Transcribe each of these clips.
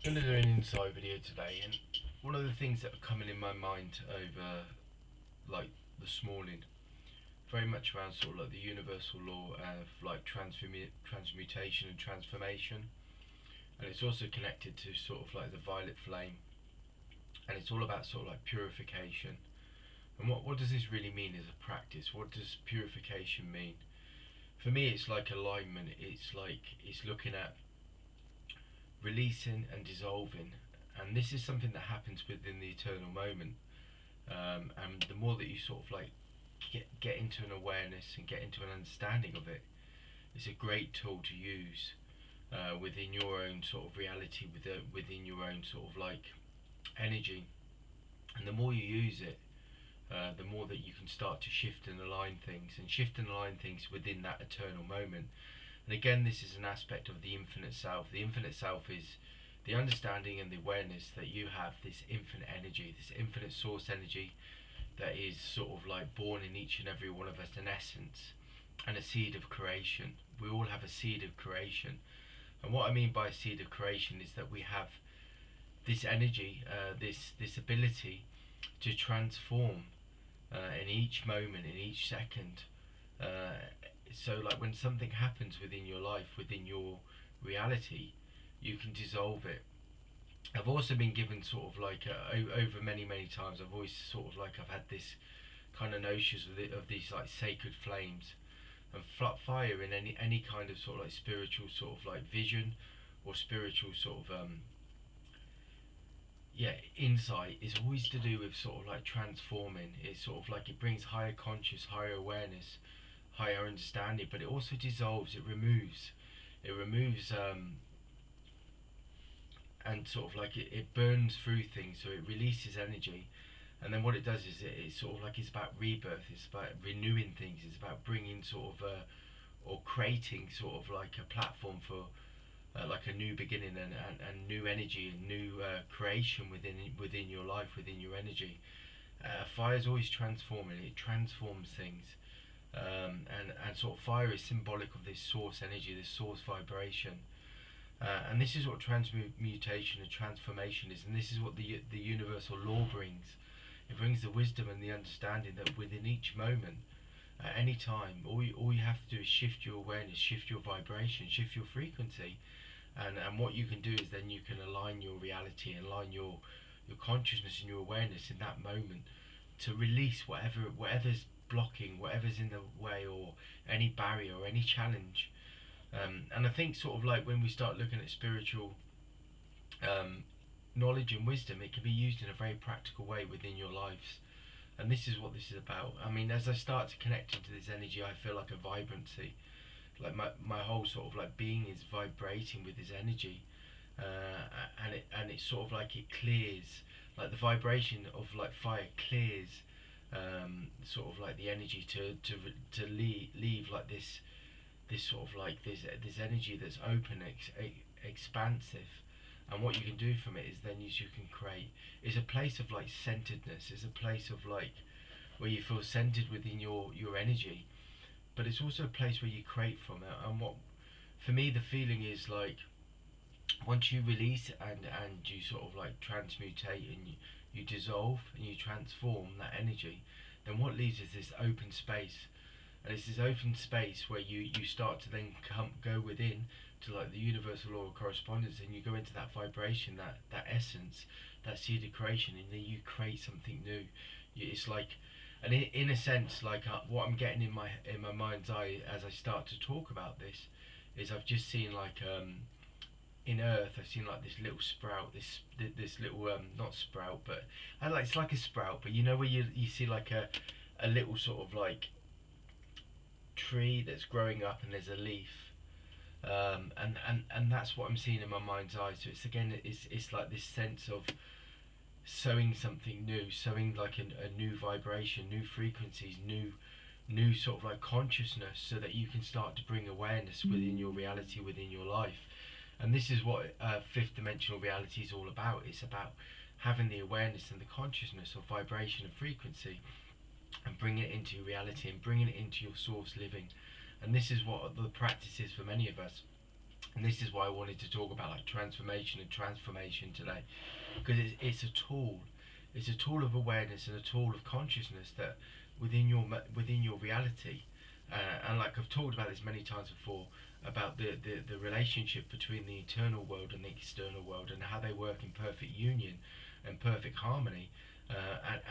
I'm going to do an insight video today, and one of the things that are coming in my mind over like this morning, very much around sort of like the universal law of like transmutation and transformation, and it's also connected to sort of like the violet flame, and it's all about sort of like purification. And what does this really mean as a practice? What does purification mean? For me, it's like alignment. It's looking at releasing and dissolving, and this is something that happens within the eternal moment. And the more that you sort of like get into an awareness and get into an understanding of it, it's a great tool to use within your own sort of reality, within your own sort of like energy. And the more you use it, the more that you can start to shift and align things, and shift and align things within that eternal moment. And again, this is an aspect of the infinite self. The infinite self is the understanding and the awareness that you have this infinite energy, this infinite source energy that is sort of like born in each and every one of us, an essence and a seed of creation. We all have a seed of creation. And what I mean by a seed of creation is that we have this energy, this ability to transform in each moment, in each second. Uh, so, like when something happens within your life, within your reality, you can dissolve it. I've also been given sort of like over many times. I've always sort of like I've had this kind of notions of these like sacred flames, and fire in any kind of sort of like spiritual sort of like vision or spiritual sort of insight is always to do with sort of like transforming. It's sort of like it brings higher conscious, higher awareness, higher understanding, but it also dissolves. It removes and sort of like it burns through things, so it releases energy. And then what it does is it's sort of like it's about rebirth. It's about renewing things. It's about bringing sort of or creating sort of like a platform for like a new beginning, and new energy and new creation within your life, within your energy. Fire is always transforming. It transforms things, and sort of fire is symbolic of this source energy, this source vibration. And this is what transmutation and transformation is, and this is what the universal law brings. It brings the wisdom and the understanding that within each moment, at any time, all you have to do is shift your awareness, shift your vibration, shift your frequency, and what you can do is then you can align your reality, align your consciousness and your awareness in that moment to release whatever's blocking, whatever's in the way, or any barrier or any challenge. And I think sort of like when we start looking at spiritual um, knowledge and wisdom, it can be used in a very practical way within your lives. And this is what this is about. I mean, as I start to connect into this energy, I feel like a vibrancy. Like my whole sort of like being is vibrating with this energy, and it's sort of like it clears, like the vibration of like fire clears, sort of like the energy to leave like this sort of like this energy that's open, expansive. And what you can do from it is then you can create. It's a place of like centeredness. It's a place of like where you feel centered within your energy, but it's also a place where you create from it. And what for me the feeling is like once you release and you sort of like transmutate and you dissolve and you transform that energy, then what leaves is this open space. And it's this open space where you start to then go within to like the universal law of correspondence, and you go into that vibration, that essence, that seed of creation, and then you create something new. It's like, and in a sense, like what I'm getting in my mind's eye as I start to talk about this, is I've just seen like in Earth, I've seen like this little sprout, this little not sprout, but I like it's like a sprout, but you know where you see like a little sort of like tree that's growing up and there's a leaf, and that's what I'm seeing in my mind's eye. So it's again it's like this sense of sowing something new, sowing like a new vibration, new frequencies, new sort of like consciousness, so that you can start to bring awareness within your reality, within your life. And this is what fifth dimensional reality is all about. It's about having the awareness and the consciousness of vibration and frequency, and bring it into reality and bringing it into your source living. And this is what the practice is for many of us. And this is why I wanted to talk about like transformation and transformation today, because it's a tool. It's a tool of awareness and a tool of consciousness that within your reality, and like I've talked about this many times before, about the relationship between the internal world and the external world, and how they work in perfect union and perfect harmony.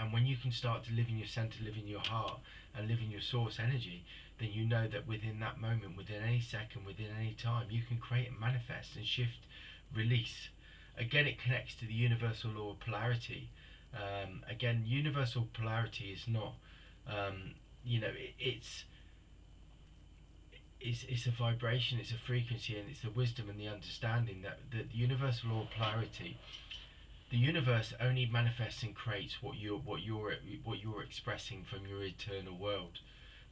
And when you can start to live in your center, live in your heart, and live in your source energy, then you know that within that moment, within any second, within any time, you can create and manifest and shift, release. Again, it connects to the universal law of polarity. Again, universal polarity is not, you know, it's a vibration, it's a frequency, and it's the wisdom and the understanding that the universal law of polarity, the universe only manifests and creates what you're expressing from your internal world.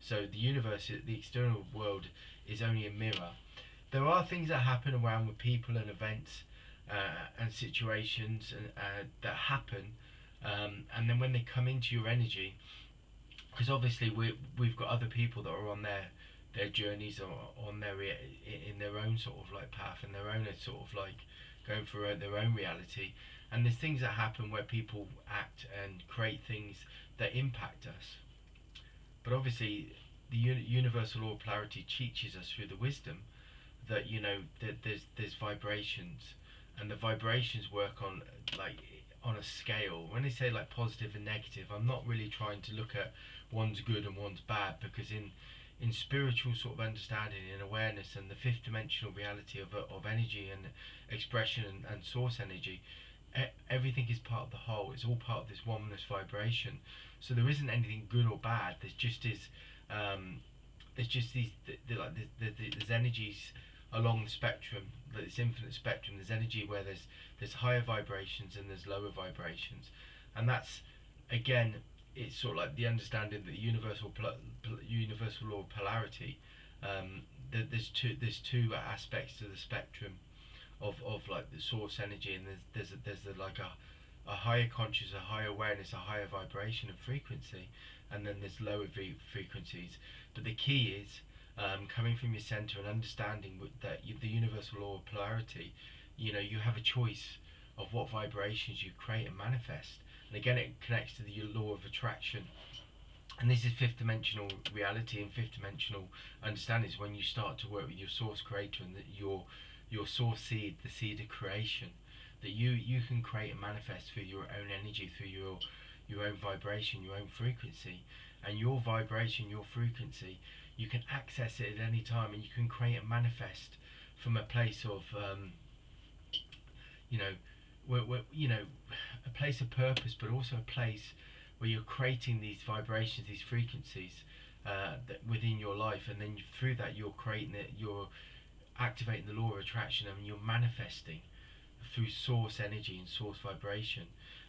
So the universe, the external world, is only a mirror. There are things that happen around with people and events and situations that happen, and then when they come into your energy, because obviously we've got other people that are on their journeys or on in their own sort of like path and their own sort of like going through their own reality, and there's things that happen where people act and create things that impact us. But obviously, the universal law of polarity teaches us through the wisdom that that there's vibrations, and the vibrations work on like on a scale. When they say like positive and negative, I'm not really trying to look at one's good and one's bad, because in spiritual sort of understanding and awareness and the fifth dimensional reality of energy and expression and source energy, everything is part of the whole. It's all part of this oneness vibration. So there isn't anything good or bad. Um, there's just these there's energies along the spectrum, this infinite spectrum. There's energy where there's higher vibrations and there's lower vibrations, and that's again, it's sort of like the understanding that the universal law of polarity. There's two aspects to the spectrum of like the source energy, and like a higher conscious, a higher awareness, a higher vibration and frequency, and then there's lower frequencies. But the key is coming from your center and understanding that the universal law of polarity. You have a choice of what vibrations you create and manifest. And again, it connects to the law of attraction. And this is fifth dimensional reality and fifth dimensional understanding, is when you start to work with your source creator and that your source seed, the seed of creation, that you can create and manifest through your own energy, through your own vibration, your own frequency. And your vibration, your frequency, you can access it at any time, and you can create and manifest from a place of you know a place of purpose, but also a place where you're creating these vibrations, these frequencies that within your life, and then through that you're creating it, you're activating the law of attraction, and you're manifesting through source energy and source vibration.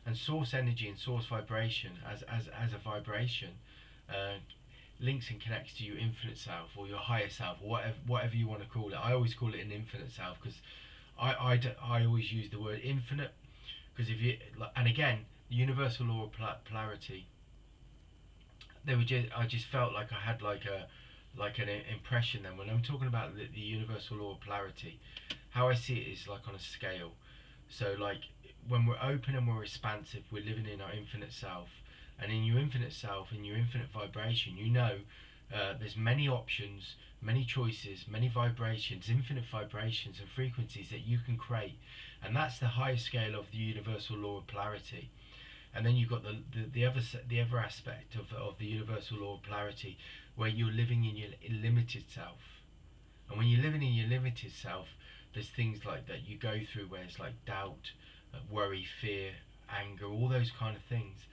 And source energy and source vibration as a vibration uh, links and connects to your infinite self or your higher self, or whatever you want to call it. I always call it an infinite self, because I always use the word infinite, because if you and again, the universal law of polarity, I just felt like I had like an impression then when I'm talking about the universal law of polarity. How I see it is like on a scale. So like when we're open and we're expansive, we're living in our infinite self, and in your infinite self, in your infinite vibration, there's many options, many choices, many vibrations, infinite vibrations and frequencies that you can create, and that's the highest scale of the universal law of polarity. And then you've got the other aspect of the universal law of polarity, where you're living in your limited self. And when you're living in your limited self, there's things like that you go through where it's like doubt, worry, fear, anger, all those kind of things.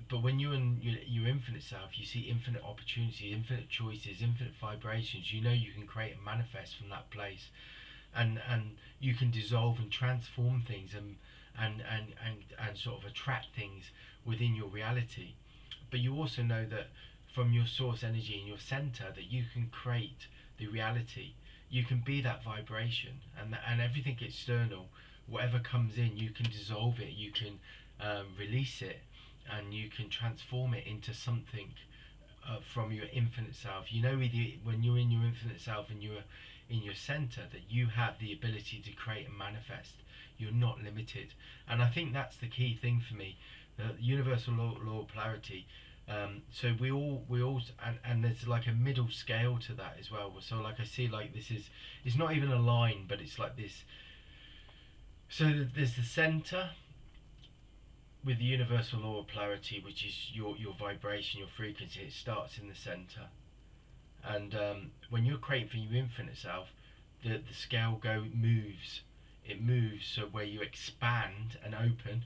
But when you're in your infinite self, you see infinite opportunities, infinite choices, infinite vibrations. You can create and manifest from that place, and you can dissolve and transform things, and sort of attract things within your reality. But you also know that from your source energy in your center, that you can create the reality. You can be that vibration, and everything external, whatever comes in, you can dissolve it, you can release it, and you can transform it into something from your infinite self. When you're in your infinite self and you're in your center, that you have the ability to create and manifest. You're not limited, and I think that's the key thing for me. The universal law of polarity. So we all and there's like a middle scale to that as well. So like I see like this is, it's not even a line, but it's like this. So there's the center with the universal law of polarity, which is your vibration, your frequency. It starts in the center, and when you're creating for your infinite self, the scale moves. It moves, so where you expand and open,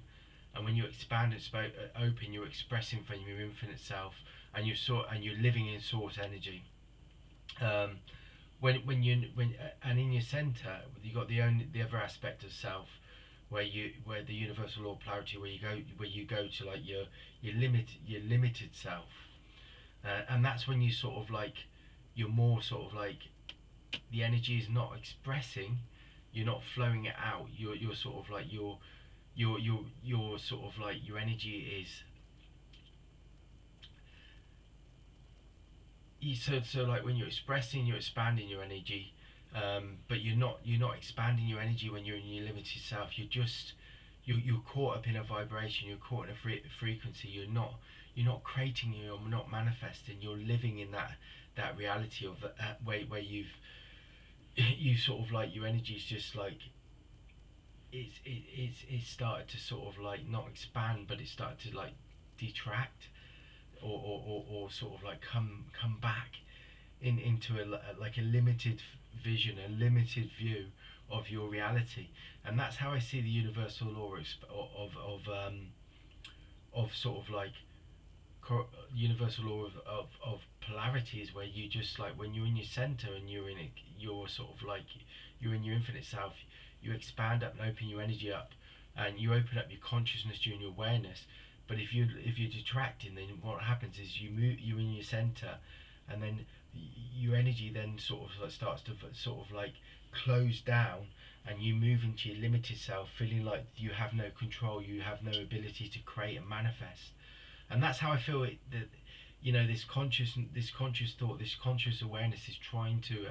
and when you expand and open, you're expressing from your infinite self, and you're living in source energy. Um, when and in your center, you got the other aspect of self, where the universal law of polarity, where you go to like your limited self, and that's when you sort of like, you're more sort of like, the energy is not expressing, you're not flowing it out, you're sort of like your sort of like, your energy is, so like when you're expressing, you're expanding your energy, but you're not expanding your energy when you're in your limited self. You're caught up in a vibration, you're caught in a frequency. You're not creating, you're not manifesting, you're living in that reality of that where you sort of like, your energy is just like, it's started to sort of like not expand, but it started to like detract, or sort of like come back into like a limited vision, a limited view of your reality. And that's how I see the universal law of sort of like universal law of polarities, where you just like, when you're in your center and you're sort of like, you're in your infinite self, you expand up and open your energy up, and you open up your consciousness during your awareness. But if you're detracting, then what happens is you're in your center, and then your energy then sort of like starts to sort of like close down, and you move into your limited self, feeling like you have no control, you have no ability to create and manifest. And that's how I feel it, that this conscious thought, this conscious awareness is trying to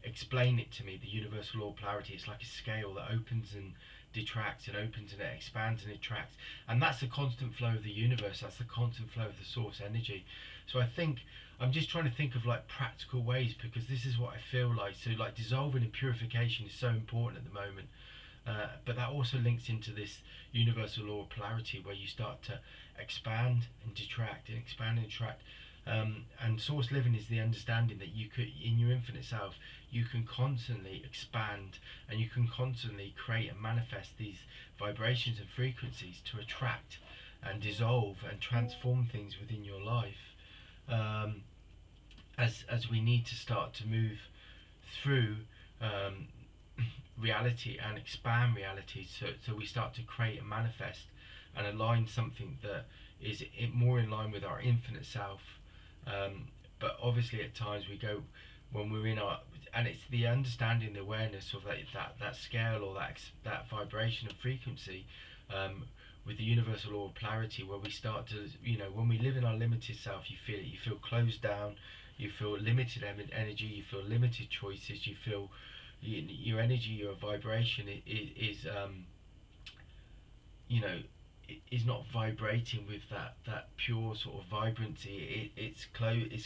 explain it to me. The universal law of polarity, it's like a scale that opens and detracts, and opens and it expands and it tracks, and that's the constant flow of the universe. That's the constant flow of the source energy. So I think I'm just trying to think of like practical ways, because this is what I feel like. So like, dissolving and purification is so important at the moment. But that also links into this universal law of polarity, where you start to expand and detract and expand and detract. And source living is the understanding that you could, in your infinite self, you can constantly expand, and you can constantly create and manifest these vibrations and frequencies to attract and dissolve and transform things within your life. As we need to start to move through reality and expand reality, so we start to create and manifest and align something that is more in line with our infinite self. But obviously at times we go, when we're in our, and it's the understanding, the awareness of that scale, or that vibration and frequency, with the universal law of polarity, where we start to, when we live in our limited self, you feel closed down, you feel limited energy, you feel limited choices, you feel your energy, your vibration is is not vibrating with that pure sort of vibrancy. It's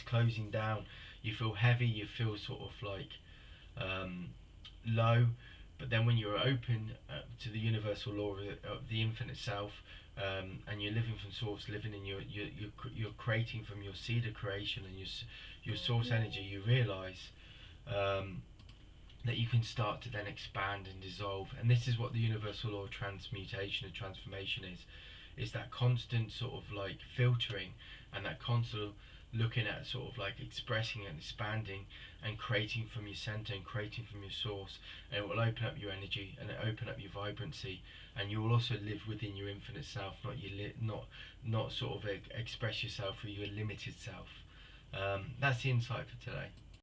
closing down. You feel heavy, you feel sort of like low. But then when you're open to the universal law of the infinite self, and you're living from source, living in you're creating from your seed of creation and your source energy, you realize that you can start to then expand and dissolve. And this is what the universal law of transmutation and transformation is that constant sort of like filtering, and that constant looking at sort of like expressing and expanding and creating from your center and creating from your source. And it will open up your energy, and it open up your vibrancy, and you will also live within your infinite self, not sort of express yourself through your limited self. That's the insight for today.